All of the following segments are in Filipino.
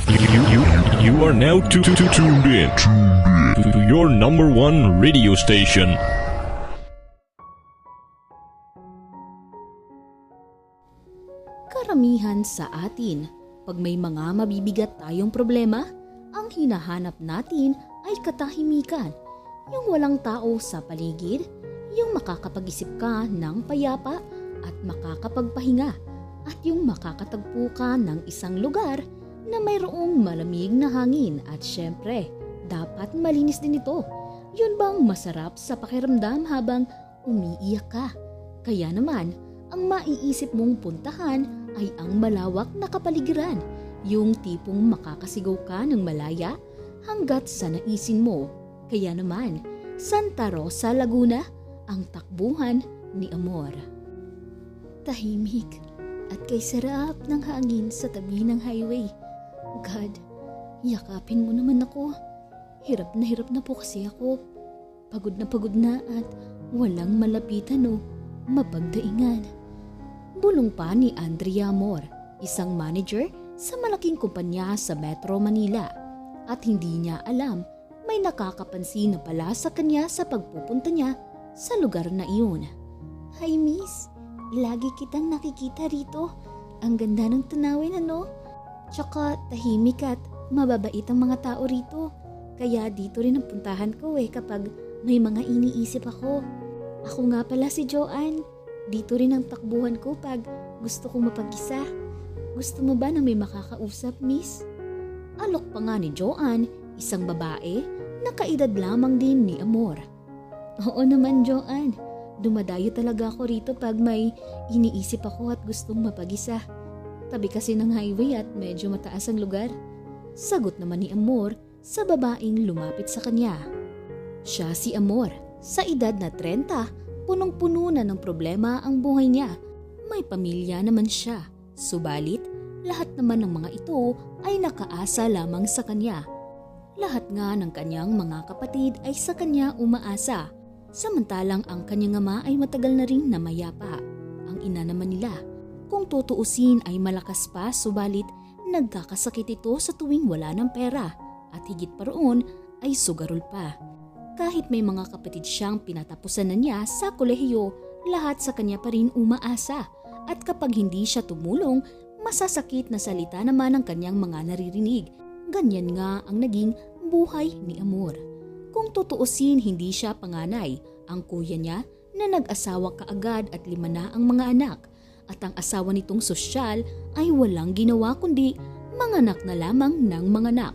You are now tuned in to your number one radio station. Karamihan sa atin, pag may mga mabibigat tayong problema, ang hinahanap natin ay katahimikan. Yung walang tao sa paligid, yung makakapag-isip ka ng payapa at makakapagpahinga, at yung makakatagpo ka ng isang lugar na mayroong malamig na hangin at syempre, dapat malinis din ito. Yun bang masarap sa pakiramdam habang umiiyak ka? Kaya naman, ang maiisip mong puntahan ay ang malawak na kapaligiran, yung tipong makakasigaw ka ng malaya hanggat sa naisin mo. Kaya naman, Santa Rosa, Laguna, ang takbuhan ni Amor. Tahimik at kay sarap ng hangin sa tabi ng highway. God, yakapin mo naman ako. Hirap na po kasi ako. Pagod na at walang malapitan o mapagdaingan. Bulong pa ni Andrea Amor, isang manager sa malaking kumpanya sa Metro Manila. At hindi niya alam, may nakakapansin na pala sa kanya sa pagpupunta niya sa lugar na iyon. Hi miss, lagi kitang nakikita rito. Ang ganda ng tanawin ano? Tsaka tahimik at mababait ang mga tao rito. Kaya dito rin ang puntahan ko kapag may mga iniisip ako. Ako nga pala si Joanne. Dito rin ang takbuhan ko pag gusto kong mapag-isa. Gusto mo ba na may makakausap, miss? Alok pa nga ni Joanne, isang babae na kaedad lamang din ni Amor. Oo naman, Joanne. Dumadayo talaga ako rito pag may iniisip ako at gustong mapag-isa. Tabi kasi ng highway at medyo mataas ang lugar. Sagot naman ni Amor sa babaeng lumapit sa kanya. Siya si Amor, sa edad na 30, punong-puno na ng problema ang buhay niya. May pamilya naman siya, subalit lahat naman ng mga ito ay nakaasa lamang sa kanya. Lahat nga ng kanyang mga kapatid ay sa kanya umaasa, samantalang ang kanyang ama ay matagal na rin namayapa. Ang ina naman nila, kung tutuusin ay malakas pa, subalit nagkakasakit ito sa tuwing wala ng pera at higit pa roon ay sugarol pa. Kahit may mga kapatid siyang pinatapusan na niya sa kolehiyo, lahat sa kanya pa rin umaasa at kapag hindi siya tumulong, masasakit na salita naman ang kanyang mga naririnig. Ganyan nga ang naging buhay ni Amor. Kung tutuusin, hindi siya panganay. Ang kuya niya na nag-asawa kaagad at 5 na ang mga anak. At ang asawa nitong sosyal ay walang ginawa kundi manganak na lamang ng manganak.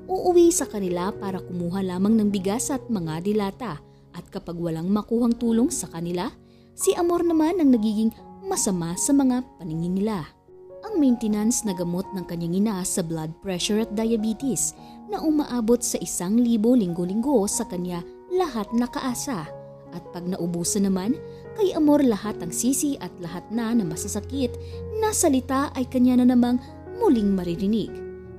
Uuwi sa kanila para kumuha lamang ng bigas at mga dilata. At kapag walang makuhang tulong sa kanila, si Amor naman ang nagiging masama sa mga paningin nila. Ang maintenance na gamot ng kanyang ina sa blood pressure at diabetes na umaabot sa 1,000 linggo-linggo sa kanya lahat nakaasa. At pag naubusan naman, kay Amor lahat ang sisi at lahat na masasakit na salita ay kanya na namang muling maririnig.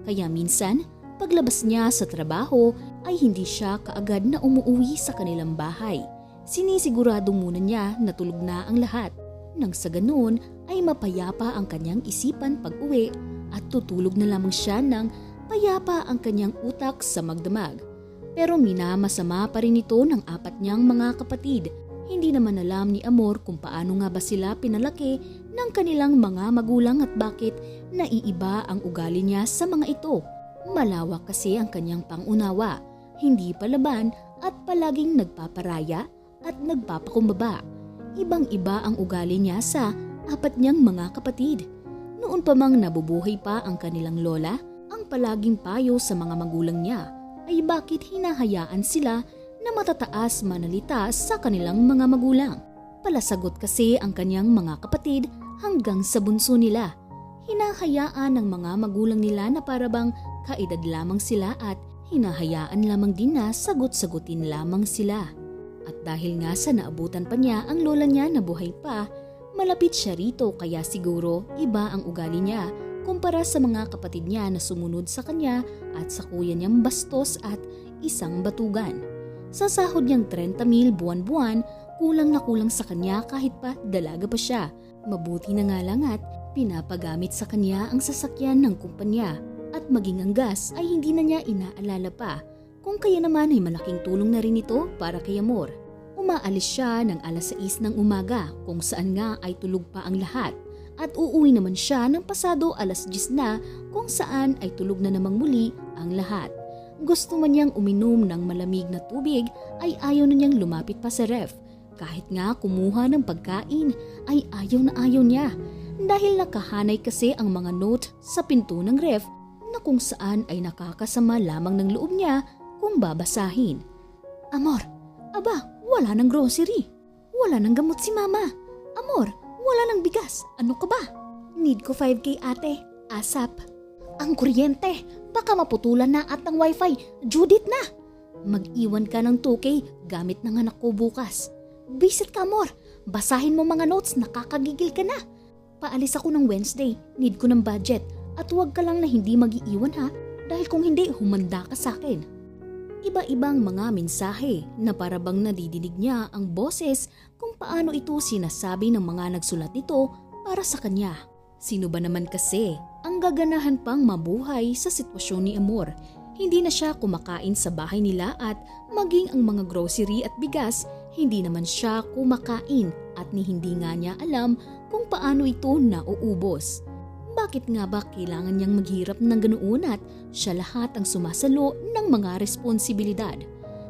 Kaya minsan, paglabas niya sa trabaho ay hindi siya kaagad na umuwi sa kanilang bahay. Sinisigurado muna niya na tulog na ang lahat. Nang sa ganoon ay mapayapa ang kanyang isipan pag-uwi at tutulog na lamang siya ng payapa ang kanyang utak sa magdamag. Pero minamasama pa rin ito ng 4 niyang mga kapatid. Hindi naman alam ni Amor kung paano nga ba sila pinalaki ng kanilang mga magulang at bakit naiiba ang ugali niya sa mga ito. Malawak kasi ang kanyang pangunawa, hindi palaban at palaging nagpaparaya at nagpapakumbaba. Ibang-iba ang ugali niya sa 4 niyang mga kapatid. Noon pa mang nabubuhay pa ang kanilang lola, ang palaging payo sa mga magulang niya ay bakit hinahayaan sila na matataas manalita sa kanilang mga magulang. Palasagot kasi ang kanyang mga kapatid hanggang sa bunso nila. Hinahayaan ng mga magulang nila na parabang kaedad lamang sila at hinahayaan lamang din na sagot-sagutin lamang sila. At dahil nga sa naabutan pa niya ang lola niya na buhay pa, malapit siya rito kaya siguro iba ang ugali niya kumpara sa mga kapatid niya na sumunod sa kanya at sa kuya niyang bastos at isang batugan. Sa sahod niyang 30,000 buwan-buwan, kulang na kulang sa kanya kahit pa dalaga pa siya. Mabuti na nga lang at pinapagamit sa kanya ang sasakyan ng kumpanya at maging ang gas ay hindi na niya inaalala pa, kung kaya naman ay malaking tulong na rin ito para kay Amor. Umaalis siya ng alas 6 ng umaga kung saan nga ay tulog pa ang lahat at uuwi naman siya ng pasado alas 10 na kung saan ay tulog na namang muli ang lahat. Gusto man niyang uminom ng malamig na tubig ay ayaw na niyang lumapit pa sa ref. Kahit nga kumuha ng pagkain ay ayaw na ayaw niya dahil nakahanay kasi ang mga note sa pinto ng ref na kung saan ay nakakasama lamang ng loob niya kung babasahin. Amor, aba, wala ng grocery. Wala ng gamot si mama. Amor, wala ng bigas. Ano ka ba? Need ko 5K ate. ASAP. Ang kuryente. Baka maputulan na at ang wifi. Judith na. Mag-iwan ka ng 2K gamit ng anak ko bukas. Visit ka, Amor. Basahin mo mga notes. Nakakagigil ka na. Paalis ako ng Wednesday. Need ko ng budget. At huwag ka lang na hindi mag-iiwan ha. Dahil kung hindi, humanda ka sa akin. Iba-ibang mga mensahe na parabang nadidinig niya ang boses kung paano ito sinasabi ng mga nagsulat nito para sa kanya. Sino ba naman kasi ang gaganahan pang mabuhay sa sitwasyon ni Amor? Hindi na siya kumakain sa bahay nila at maging ang mga grocery at bigas, hindi naman siya kumakain at hindi nga niya alam kung paano ito nauubos. Bakit nga ba kailangan niyang maghirap ng ganoon at siya lahat ang sumasalo ng mga responsibilidad?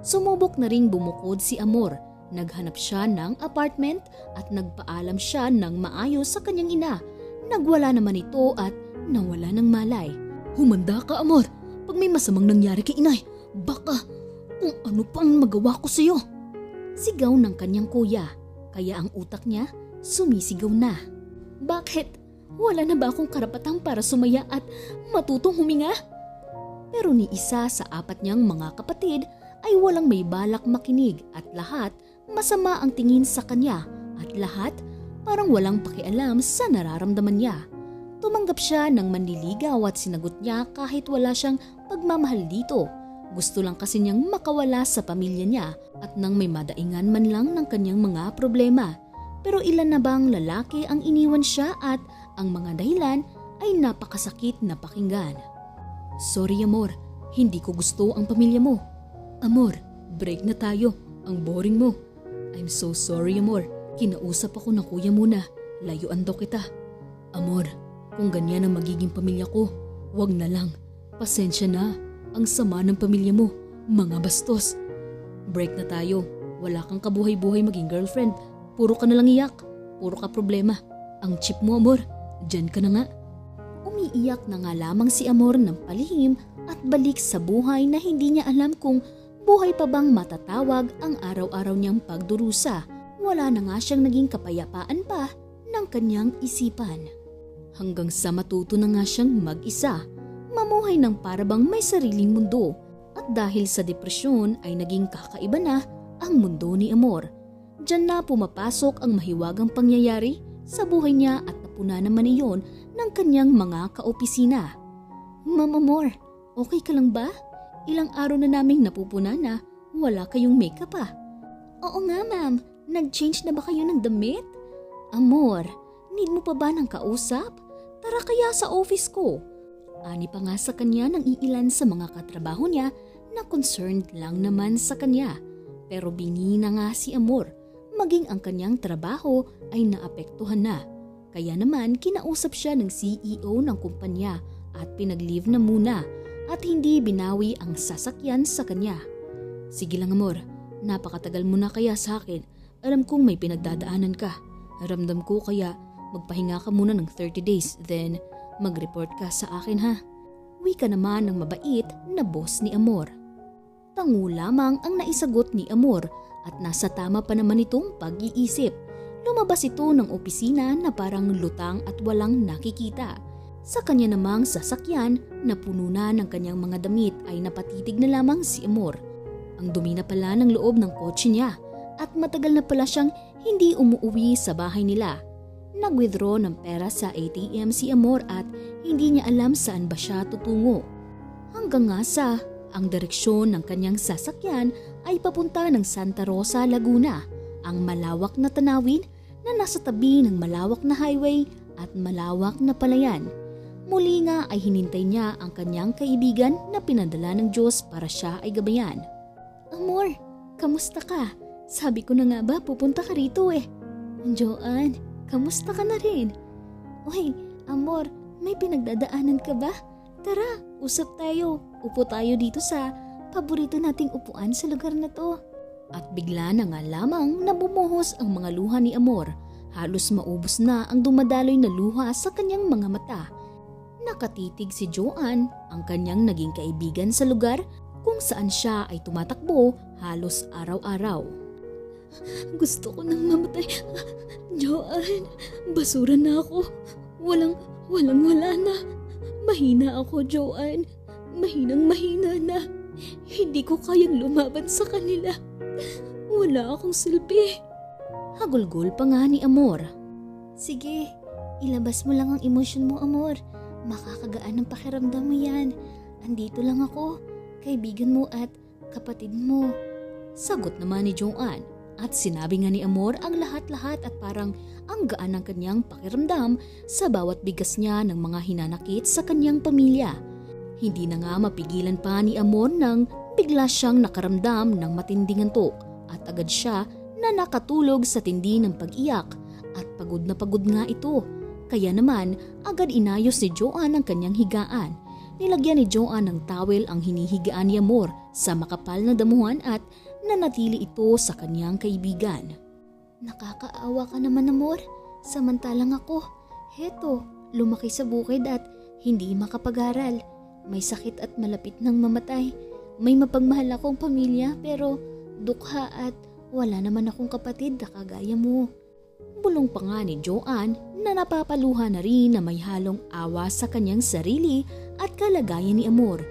Sumubok na ring bumukod si Amor. Naghanap siya ng apartment at nagpaalam siya ng maayos sa kanyang ina. Nagwala naman ito at nawala ng malay. Humanda ka, Amor. Pag may masamang nangyari kay inay, baka kung ano pang magawa ko sa iyo. Sigaw ng kanyang kuya, kaya ang utak niya sumisigaw na. Bakit? Wala na ba akong karapatang para sumaya at matutong huminga? Pero ni isa sa 4 niyang mga kapatid ay walang may balak makinig at lahat masama ang tingin sa kanya at lahat parang walang pakialam sa nararamdaman niya. Tumanggap siya ng manliligaw at sinagot niya kahit wala siyang pagmamahal dito. Gusto lang kasi niyang makawala sa pamilya niya at nang may madaingan man lang ng kanyang mga problema. Pero ilan na bang lalaki ang iniwan siya at ang mga dahilan ay napakasakit na pakinggan. Sorry, Amor. Hindi ko gusto ang pamilya mo. Amor, break na tayo. Ang boring mo. I'm so sorry, Amor. Kinausap ako ng kuya mo na layuan daw kita. Amor, kung ganyan ang magiging pamilya ko, wag na lang. Pasensya na. Ang sama ng pamilya mo. Mga bastos. Break na tayo. Wala kang kabuhay-buhay maging girlfriend. Puro ka nalang iyak. Puro ka problema. Ang cheap mo, Amor. Diyan ka na nga. Umiiyak na nga lamang si Amor ng palihim at balik sa buhay na hindi niya alam kung buhay pa bang matatawag ang araw-araw niyang pagdurusa. Wala na nga siyang naging kapayapaan pa ng kanyang isipan. Hanggang sa matuto na nga siyang mag-isa, mamuhay ng parabang may sariling mundo. At dahil sa depresyon ay naging kakaiba na ang mundo ni Amor. Diyan na pumapasok ang mahiwagang pangyayari sa buhay niya at napuna naman iyon ng kanyang mga kaopisina. Ma'am Amor, okay ka lang ba? Ilang araw na naming napupuna na wala kayong makeup ah. Oo nga ma'am, nag-change na ba kayo ng damit? Amor, need mo pa ba ng kausap? Tara kaya sa office ko. Ani pa nga sa kanya ng iilan sa mga katrabaho niya na concerned lang naman sa kanya. Pero binina nga si Amor. Maging ang kanyang trabaho ay naapektuhan na. Kaya naman kinausap siya ng CEO ng kumpanya at pinag-leave na muna at hindi binawi ang sasakyan sa kanya. Sige lang Amor, napakatagal mo na kaya sa akin. Alam kong may pinagdadaanan ka. Ramdam ko kaya magpahinga ka muna ng 30 days then mag-report ka sa akin ha. Wika naman ng mabait na boss ni Amor. Tango lamang ang naisagot ni Amor at nasa tama pa naman itong pag-iisip. Lumabas ito ng opisina na parang lutang at walang nakikita. Sa kanya namang sasakyan na puno na ng kanyang mga damit ay napatitig na lamang si Amor. Ang dumi na pala ng loob ng kotse niya at matagal na pala siyang hindi umuwi sa bahay nila. Nag-withdraw ng pera sa ATM si Amor at hindi niya alam saan ba siya tutungo. Hanggang nga sa ang direksyon ng kanyang sasakyan ay papunta ng Santa Rosa, Laguna, ang malawak na tanawin na nasa tabi ng malawak na highway at malawak na palayan. Muli nga ay hinintay niya ang kanyang kaibigan na pinadala ng Diyos para siya ay gabayan. Amor, kamusta ka? Sabi ko na nga ba pupunta ka rito eh. Joanne, kamusta ka na rin? Uy, Amor, may pinagdadaanan ka ba? Tara, usap tayo. Upo tayo dito sa paborito nating upuan sa lugar na to. At bigla na nga lamang na bumuhos ang mga luha ni Amor. Halos maubos na ang dumadaloy na luha sa kanyang mga mata. Nakatitig si Joanne, ang kanyang naging kaibigan sa lugar kung saan siya ay tumatakbo halos araw-araw. Gusto ko nang mamatay. Joanne, basura na ako. Wala na. Mahina ako, Joanne. Mahina na. Hindi ko kayang lumaban sa kanila. Wala akong silbi. Hagulgol pa nga ni Amor. Sige, ilabas mo lang ang emosyon mo, Amor. Makakagaan ng pakiramdam mo yan. Andito lang ako, kaibigan mo at kapatid mo. Sagot naman ni Joanne at sinabi nga ni Amor ang lahat-lahat at parang ang gaan ng kanyang pakiramdam sa bawat bigas niya ng mga hinanakit sa kanyang pamilya. Hindi na nga mapigilan pa ni Amor nang bigla siyang nakaramdam ng matinding antok at agad siya na nakatulog sa tindi ng pag-iyak at pagod na pagod nga ito. Kaya naman, agad inayos ni Joanne ang kanyang higaan. Nilagyan ni Joanne ng towel ang hinihigaan ni Amor sa makapal na damuhan at nanatili ito sa kanyang kaibigan. Nakakaawa ka naman, Amor. Samantalang ako, heto, lumaki sa bukid at hindi makapag-aral. May sakit at malapit ng mamatay. May mapagmahal akong pamilya pero dukha at wala naman akong kapatid na kagaya mo. Bulong pa nga ni Joanne na napapaluha na rin na may halong awa sa kanyang sarili at kalagayan ni Amor.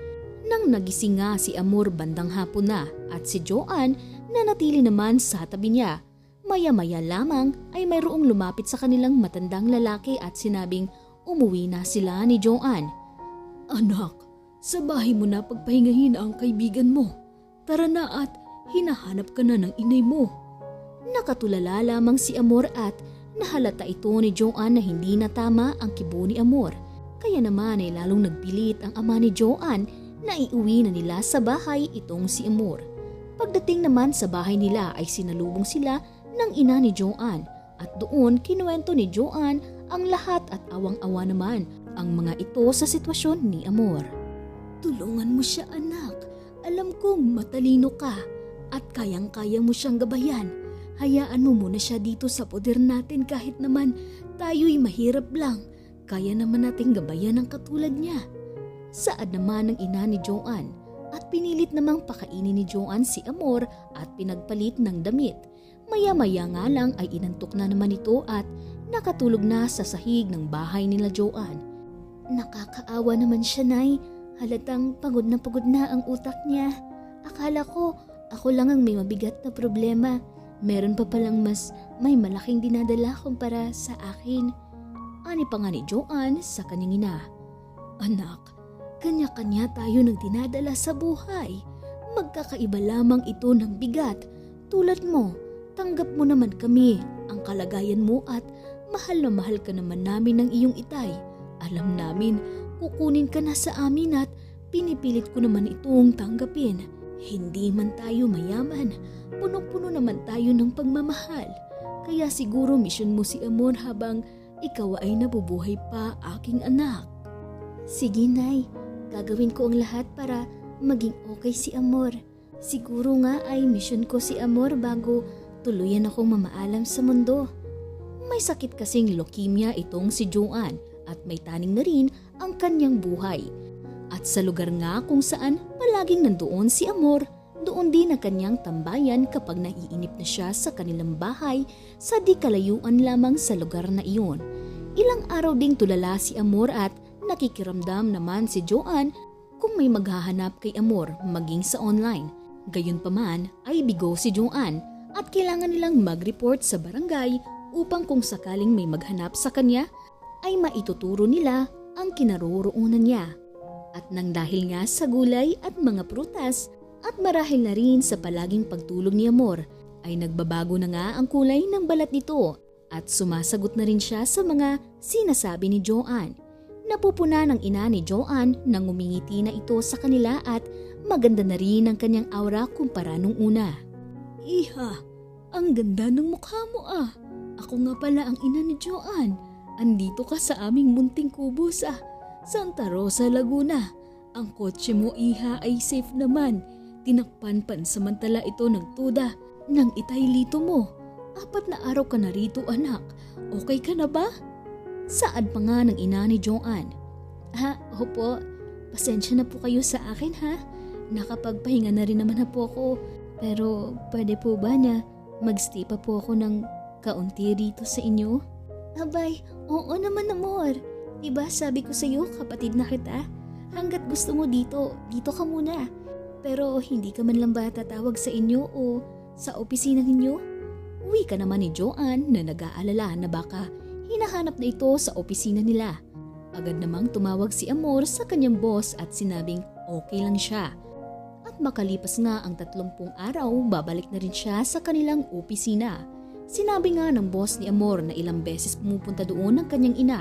Nang nagising nga si Amor bandang hapon na at si Joanne nanatili naman sa tabi niya. Maya-maya lamang ay mayroong lumapit sa kanilang matandang lalaki at sinabing umuwi na sila ni Joanne. Anak, sa bahay mo na pagpahingahin ang kaibigan mo. Tara na at hinahanap ka na ng inay mo. Nakatulala lamang si Amor at nahalata ito ni Joanne na hindi na tama ang kibo ni Amor. Kaya naman ay lalong nagpilit ang ama ni Joanne na iuwi na nila sa bahay itong si Amor. Pagdating naman sa bahay nila ay sinalubong sila ng ina ni Joanne at doon kinuwento ni Joanne ang lahat at awang-awa naman ang mga ito sa sitwasyon ni Amor. Tulungan mo siya, anak. Alam kong matalino ka at kayang-kaya mo siyang gabayan. Hayaan mo muna siya dito sa poder natin kahit naman tayo'y mahirap lang. Kaya naman nating gabayan ang katulad niya. Saad naman ng ina ni Joanne at pinilit namang pakainin ni Joanne si Amor at pinagpalit ng damit. Maya-maya nga lang ay inantok na naman ito at nakatulog na sa sahig ng bahay nila Joanne. Nakakaawa naman siya, Nay. Halatang pagod na ang utak niya. Akala ko ako lang ang may mabigat na problema. Meron pa palang mas may malaking dinadala kumpara sa akin. Ani pa nga ni Joanne sa kanyang ina. Anak, kanya-kanya tayo ng dinadala sa buhay. Magkakaiba lamang ito ng bigat. Tulad mo, tanggap mo naman kami ang kalagayan mo at mahal na mahal ka naman namin ng iyong itay. Alam namin, kukunin ka na sa amin at pinipilit ko naman itong tanggapin. Hindi man tayo mayaman, punong-puno naman tayo ng pagmamahal. Kaya siguro misyon mo si Amor habang ikaw ay nabubuhay pa, aking anak. Sige, Nay. Gagawin ko ang lahat para maging okay si Amor. Siguro nga ay misyon ko si Amor bago tuluyan akong mamaalam sa mundo. May sakit kasing leukemia itong si Joanne at may taning na rin ang kanyang buhay. At sa lugar nga kung saan palaging nandoon si Amor, doon din ang kanyang tambayan kapag naiinip na siya sa kanilang bahay sa di kalayuan lamang sa lugar na iyon. Ilang araw ding tulala si Amor at nakikiramdam naman si Joanne kung may maghahanap kay Amor maging sa online. Gayunpaman ay bigo si Joanne at kailangan nilang mag-report sa barangay upang kung sakaling may maghanap sa kanya ay maituturo nila ang kinaroroonan niya. At nang dahil nga sa gulay at mga prutas at marahil na rin sa palaging pagtulog ni Amor ay nagbabago na nga ang kulay ng balat nito at sumasagot na rin siya sa mga sinasabi ni Joanne. Napupuna ng ina ni Joanne nang ngumingiti na ito sa kanila at maganda na rin ang kanyang aura kumpara nung una. Iha, ang ganda ng mukha mo ah. Ako nga pala ang ina ni Joanne. Andito ka sa aming munting kubo sa Santa Rosa, Laguna. Ang kotse mo iha ay safe naman. Tinakpan pansamantala ito ng tuda ng itay lito mo. 4 na araw ka na rito anak. Okay ka na ba? Saad pa nga ng ina ni Joanne. Opo. Pasensya na po kayo sa akin ha. Nakapagpahinga na rin naman na po ako. Pero pwede po ba na magstay pa po ako ng kaunti rito sa inyo? Abay, oo naman amor. Diba sabi ko sa iyo kapatid na kita? Hanggat gusto mo dito ka muna. Pero hindi ka man lang ba tatawag sa inyo o sa opisina ninyo? Uwi ka naman ni Joanne na nag-aalala na baka hinahanap na ito sa opisina nila. Agad namang tumawag si Amor sa kanyang boss at sinabing okay lang siya. At makalipas nga ang 30 araw, babalik na rin siya sa kanilang opisina. Sinabi nga ng boss ni Amor na ilang beses pumupunta doon ang kanyang ina.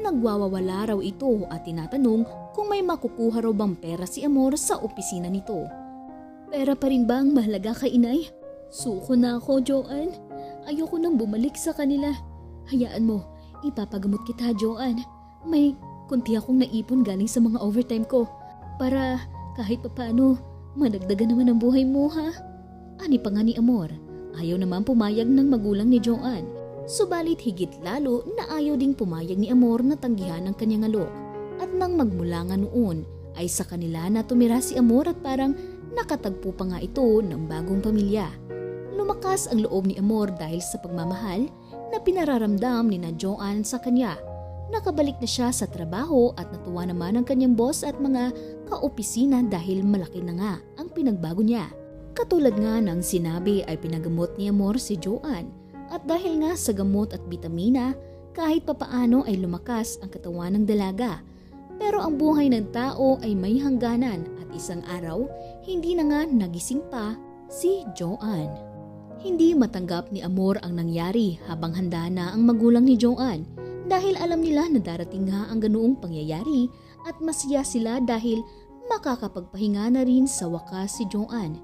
Nagwawawala raw ito at tinatanong kung may makukuha raw bang pera si Amor sa opisina nito. Pera pa rin ba ang mahalaga kay inay? Suko na ako, Joanne. Ayoko nang bumalik sa kanila. Hayaan mo, ipapagamot kita, Joanne. May kunti akong naipon galing sa mga overtime ko. Para kahit papaano, madagdagan naman ang buhay mo ha. Ani pa nga ni Amor, ayaw naman pumayag ng magulang ni Joanne. Subalit higit lalo na ayaw ding pumayag ni Amor na tanggihan ang kanyang alok. At nang magmula nga noon, ay sa kanila na tumira si Amor at parang nakatagpo pa nga ito ng bagong pamilya. Lumakas ang loob ni Amor dahil sa pagmamahal na pinararamdam ni na Joanne sa kanya. Nakabalik na siya sa trabaho at natuwa naman ang kanyang boss at mga kaopisina dahil malaki na nga ang pinagbago niya. Katulad nga ng sinabi ay pinagamot ni Amor si Joanne at dahil nga sa gamot at bitamina kahit papaano ay lumakas ang katawan ng dalaga. Pero ang buhay ng tao ay may hangganan at isang araw hindi na nga nagising pa si Joanne. Hindi matanggap ni Amor ang nangyari habang handa na ang magulang ni Joanne dahil alam nila na darating nga ang ganoong pangyayari at masaya sila dahil makakapagpahinga na rin sa wakas si Joanne.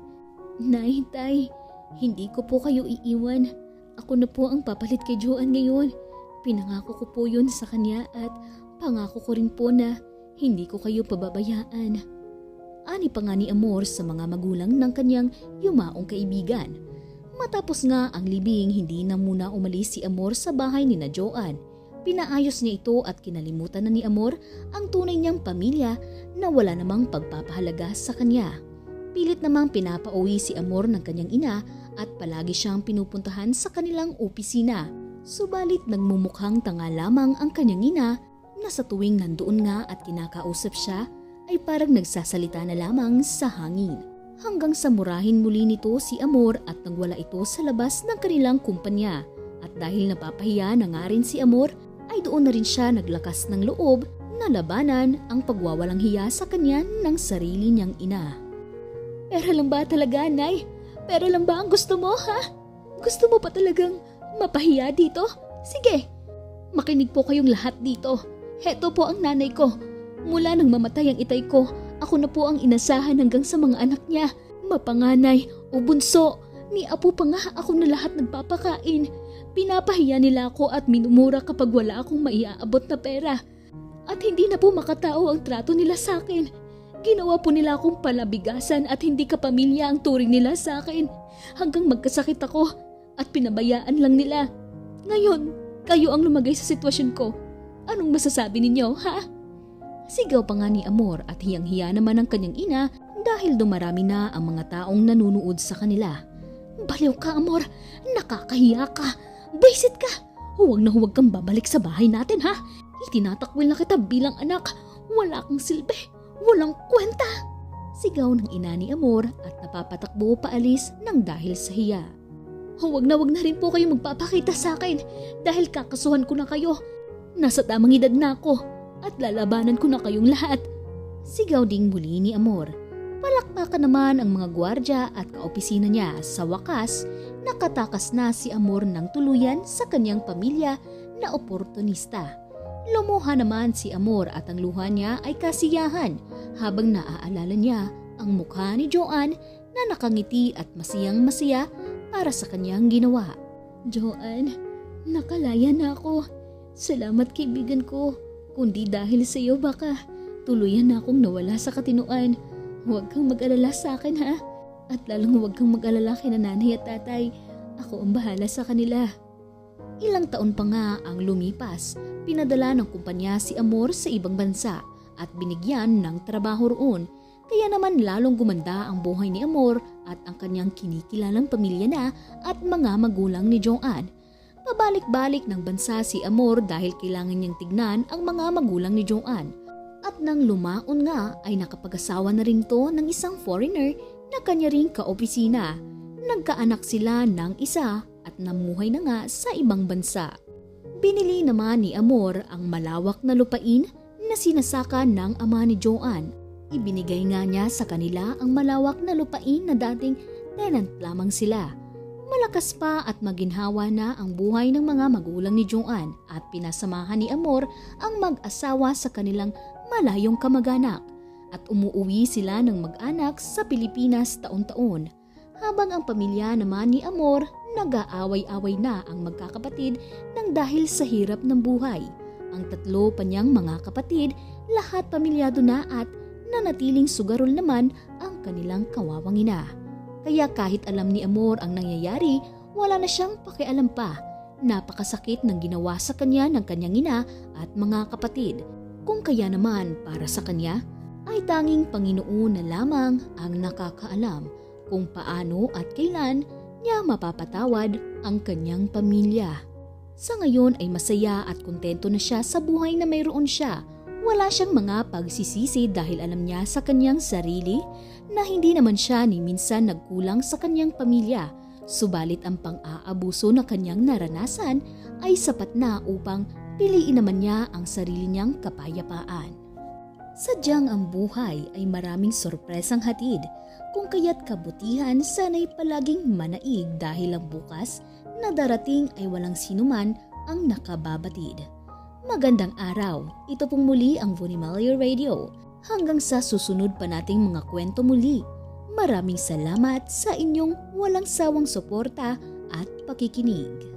Nay, tay, hindi ko po kayo iiwan. Ako na po ang papalit kay Joanne ngayon. Pinangako ko po yun sa kanya at pangako ko rin po na hindi ko kayo pababayaan. Ani pa nga ni Amor sa mga magulang ng kanyang yumaong kaibigan. Matapos nga ang libing, hindi na muna umalis si Amor sa bahay ni na Joanne. Pinaayos niya ito at kinalimutan na ni Amor ang tunay niyang pamilya na wala namang pagpapahalaga sa kanya. Pilit namang pinapauwi si Amor ng kanyang ina at palagi siyang pinupuntahan sa kanilang opisina. Subalit nagmumukhang tanga lamang ang kanyang ina na sa tuwing nandoon nga at kinakausap siya ay parang nagsasalita na lamang sa hangin. Hanggang sa murahin muli nito si Amor at nagwala ito sa labas ng kanilang kumpanya. At dahil napapahiya na nga rin si Amor, ay doon na rin siya naglakas ng loob na labanan ang pagwawalang hiya sa kanya ng sarili niyang ina. Pera lang ba talaga, Nay? Pera lang ba ang gusto mo, ha? Gusto mo pa talagang mapahiya dito? Sige, makinig po kayong lahat dito. Heto po ang nanay ko. Mula nang mamatay ang itay ko, ako na po ang inasahan hanggang sa mga anak niya. Mapanganay o bunso, ni apo pa nga ako na lahat nagpapakain. Pinapahiya nila ako at minumura kapag wala akong maiaabot na pera. At hindi na po makatao ang trato nila sa akin. Ginawa po nila akong palabigasan at hindi kapamilya ang turing nila sa akin. Hanggang magkasakit ako at pinabayaan lang nila. Ngayon, kayo ang lumagay sa sitwasyon ko. Anong masasabi ninyo, ha? Sigaw pa nga ni Amor at hiyang-hiya naman ang kanyang ina dahil dumarami na ang mga taong nanunood sa kanila. Baliw ka, Amor! Nakakahiya ka! Buisit ka! Huwag na huwag kang babalik sa bahay natin, ha? Itinatakwil na kita bilang anak. Wala kang silbi. Walang kwenta! Sigaw ng ina ni Amor at napapatakbo paalis ng dahil sa hiya. Huwag na rin po kayo magpapakita sa akin dahil kakasuhan ko na kayo. Nasa tamang edad na ako. At lalabanan ko na kayong lahat. Sigaw ding muli ni Amor. Palakpakan naman ang mga gwardya at kaopisina niya. Sa wakas, nakatakas na si Amor ng tuluyan sa kanyang pamilya na oportunista. Lumuha naman si Amor at ang luha niya ay kasiyahan habang naaalala niya ang mukha ni Joanne na nakangiti at masiyang-masaya para sa kanyang ginawa. Joanne, nakalaya na ako. Salamat kaibigan ko. Kundi dahil sa iyo baka tuluyan na akong nawala sa katinuan. Huwag kang mag-alala sa akin ha. At lalong huwag kang mag-alala kina nanay at tatay. Ako ang bahala sa kanila. Ilang taon pa nga ang lumipas, pinadala ng kumpanya si Amor sa ibang bansa at binigyan ng trabaho roon. Kaya naman lalong gumanda ang buhay ni Amor at ang kanyang kinikilalang pamilya na at mga magulang ni Joanne. Pabalik-balik ng bansa si Amor dahil kailangan niyang tignan ang mga magulang ni Joanne. At nang lumaon nga ay nakapag-asawa na rin to ng isang foreigner na kanya ring kaopisina. Nagkaanak sila ng isa at namuhay na nga sa ibang bansa. Binili naman ni Amor ang malawak na lupain na sinasaka ng ama ni Joanne. Ibinigay nga niya sa kanila ang malawak na lupain na dating tenant lamang sila. Malakas pa at maginhawa na ang buhay ng mga magulang ni Joanne at pinasamahan ni Amor ang mag-asawa sa kanilang malayong kamag-anak at umuuwi sila ng mag-anak sa Pilipinas taon-taon. Habang ang pamilya naman ni Amor nag-aaway-away na ang magkakapatid nang dahil sa hirap ng buhay. Ang tatlo pa niyang mga kapatid, lahat pamilyado na at nanatiling sugarol naman ang kanilang kawawang ina. Kaya kahit alam ni Amor ang nangyayari, wala na siyang pakialam pa. Napakasakit ng ginawa sa kanya ng kanyang ina at mga kapatid. Kung kaya naman para sa kanya, ay tanging Panginoon na lamang ang nakakaalam kung paano at kailan niya mapapatawad ang kanyang pamilya. Sa ngayon ay masaya at kontento na siya sa buhay na mayroon siya. Wala siyang mga pagsisisi dahil alam niya sa kanyang sarili na hindi naman siya ni minsan nagkulang sa kanyang pamilya. Subalit ang pang-aabuso na kanyang naranasan ay sapat na upang piliin naman niya ang sarili niyang kapayapaan. Sadyang ang buhay ay maraming sorpresang hatid, kung kaya't kabutihan sana'y palaging manaig dahil ang bukas na darating ay walang sinuman ang nakababatid. Magandang araw, ito pong muli ang Vunimalya Radio. Hanggang sa susunod pa nating mga kwento muli. Maraming salamat sa inyong walang sawang suporta at pakikinig.